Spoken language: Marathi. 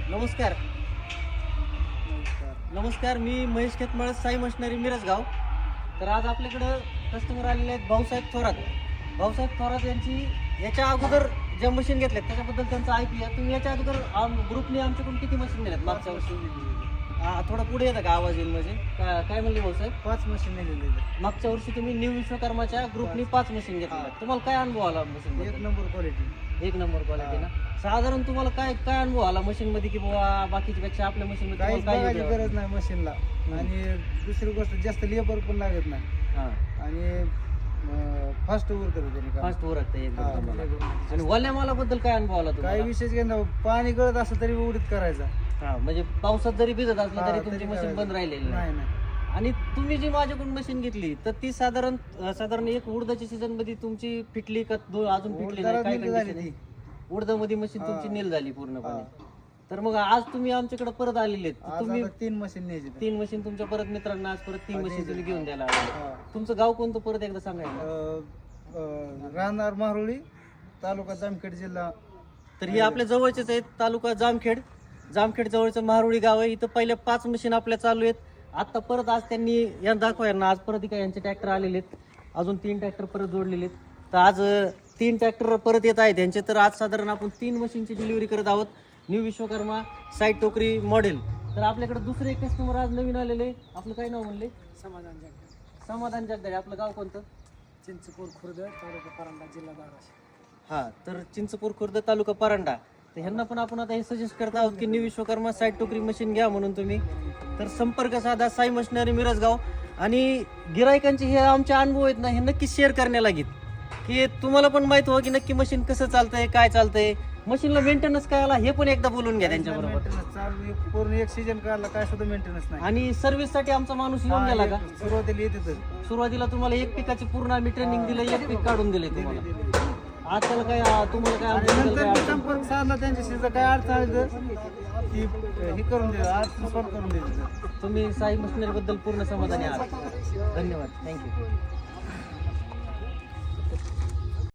नमस्कार. नमस्कार, मी महेश खेतमाळ, साई मशिनरी मिरजगाव. तर आज आपल्याकडं कस्टमर आलेले आहेत भाऊसाहेब थोरात. भाऊसाहेब थोरात यांची याच्या अगोदर ज्या मशीन घेतल्यात त्याच्याबद्दल त्यांचा ऐकूया. तुम्ही याच्या अगोदर ग्रुपने आमच्याकडून किती मशीन दिल्यात मागच्या वर्षी? थोडा पुढे येतं का आवाज येईल म्हणजे काय म्हणले भाऊसाहेब? 5 मशीन दिलेली. मागच्या वर्षी तुम्ही न्यू विश्वकर्माच्या ग्रुपने 5 मशीन घेतल्या. तुम्हाला काय अनुभव आला मशीन? एक नंबर क्वालिटी. एक नंबर क्वालिटी ना. साधारण तुम्हाला काय काय अनुभव आला मशीन मध्ये की बाबा बाकीच्या पेक्षा आपल्या मशीन मध्ये काहीच काय बघायची गरज नाही मशीनला. आणि दुसरी गोष्ट जास्त लेबर पण लागत नाही आणि फास्ट वर्क करते त्याने काम. फास्ट उरकते एकदम हा, तुम्हाला. labor आणि वल्या मालाबद्दल काय अनुभव आला काही तुम्हाला? विशेष घेणं पाणी गळत असं तरी उडीत करायचा. म्हणजे पावसात जरी भिजत असलं हा, तरी तुमची तरी मशीन करायचं. बंद राहिलेली नाही. नाही नाही आणि तुम्ही जी माझ्याकडून मशीन घेतली तर ती साधारण एक उडदाच्या सीझन मध्ये तुमची फिटली का अजून फिटली नाही? काय उडदाला झाली condition ती. आहे? उडदामध्ये मशीन तुमची हा. नील झाली पूर्णपणे. हा. तर मग आज तुम्ही आमच्याकडे परत आलेले आहेत. आज तुम्ही आता 3 मशीन न्यायची. 3 मशीन तुमच्या परत मित्रांना आज परत 3 हा, मशीन द्यायचे. तुम्ही घेऊन द्यायला आले. हा. तुमचं गाव कोणतं परत एकदा सांगायला? राहणार माहुळी, तालुका जामखेड, जिल्हा. तर हे आपल्या जवळचेच आहेत, तालुका जामखेड. जामखेड जवळचं महारुळी गाव आहे. इथं पहिल्या 5 मशीन आपल्या चालू आहेत. आता परत आज त्यांनी यांना दाखवा यांना आज परत काय यांचे ट्रॅक्टर आलेले आहेत. अजून 3 ट्रॅक्टर परत जोडलेले आहेत. तर आज 3 ट्रॅक्टर परत येत आहेत त्यांचे. तर आज साधारण आपण 3 मशीनची डिलिव्हरी करत आहोत. न्यू विश्वकर्मा साईड टोकरी मॉडेल. तर आपल्याकडे दुसरे एक कस्टमर आज नवीन आलेले. आपलं काय नाव म्हणले? समाधान जगताप. समाधान जगदाळे. आपलं गाव कोणतं? चिंचपूर खुर्द, तालुका परांडा, जिल्हा धाराशिव. हा, तर चिंचपूर खुर्द, तालुका परांडा. तर ह्यांना पण आपण आता हे सजेस्ट करत आहोत की न्यू विश्वकर्मा साईड टोकरी मशीन घ्या म्हणून तुम्ही. तर संपर्क साधा साई मशिनरी मिरजगाव. आणि गिरायकांचे हे आमचे अनुभव आहेत ना, हे नक्की शेअर करण्याला लागेल की तुम्हाला पण माहित हो की नक्की मशीन कसं चालतंय, काय चालतंय, मशीनला मेंटेनन्स काय आला हे पण एकदा बोलून घ्या त्यांच्याबरोबर. मेंटेनन्स चालू पूर्ण एक सीजन काढला काय सुद्धा मेंटेनन्स नाही. आणि सर्व्हिस साठी आमचा माणूस येऊन गेला का? सुरुवातीला येते तर सुरुवातीला तुम्हाला एक पिकाची पूर्ण आम्ही ट्रेनिंग दिलं, एक पीक काढून दिले तुम्हाला. आज त्याला काय तुम्हाला काय आणि अनुभव नंतर काय मी अडचण? संपर्क साधला त्यांच्याशी, जर काय अडचण आली तर ती हे करून दिलं, आज सॉल्व करून दिलं. तुम्ही साई मशिनरी बद्दल पूर्ण समाधानी आहात. धन्यवाद, थँक्यू.